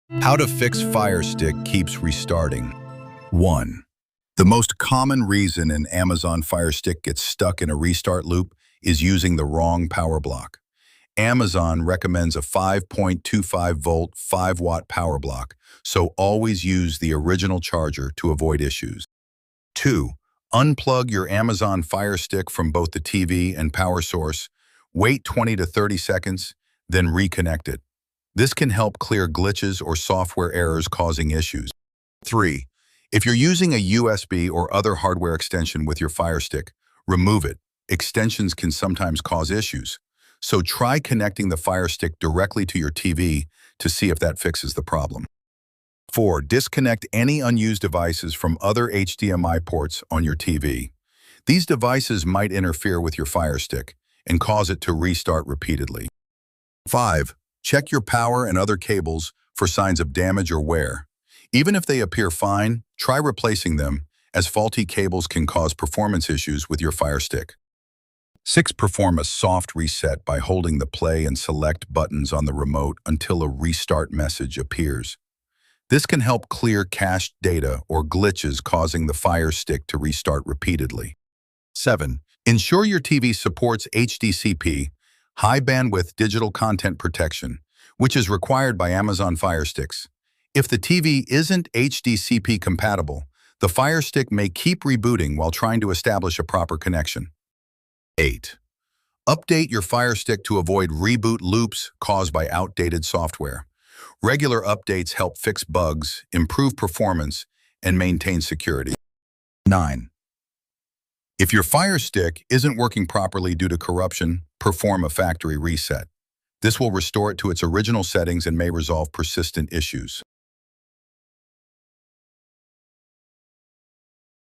How to fix Fire Stick keeps restarting. 1. The most common reason an Amazon Fire Stick gets stuck in a restart loop is using the wrong power block. Amazon recommends a 5.25-volt 5-watt power block, so always use the original charger to avoid issues. 2. Unplug your Amazon Fire Stick from both the TV and power source. Wait 20 to 30 seconds, then reconnect it. This can help clear glitches or software errors causing issues. 3. If you're using a USB or other hardware extension with your Fire Stick, remove it. Extensions can sometimes cause issues. So try connecting the Fire Stick directly to your TV to see if that fixes the problem. 4. Disconnect any unused devices from other HDMI ports on your TV. These devices might interfere with your Fire Stick and cause it to restart repeatedly. 5. Check your power and other cables for signs of damage or wear. Even if they appear fine, try replacing them, as faulty cables can cause performance issues with your Fire Stick. 6. Perform a soft reset by holding the play and select buttons on the remote until a restart message appears. This can help clear cached data or glitches causing the Fire Stick to restart repeatedly. 7. Ensure your TV supports HDCP, High Bandwidth Digital Content Protection, which is required by Amazon Fire Sticks. If the TV isn't HDCP compatible, the Fire Stick may keep rebooting while trying to establish a proper connection. 8. Update your Fire Stick to avoid reboot loops caused by outdated software. Regular updates help fix bugs, improve performance, and maintain security. 9. If your Fire Stick isn't working properly due to corruption, perform a factory reset. This will restore it to its original settings and may resolve persistent issues.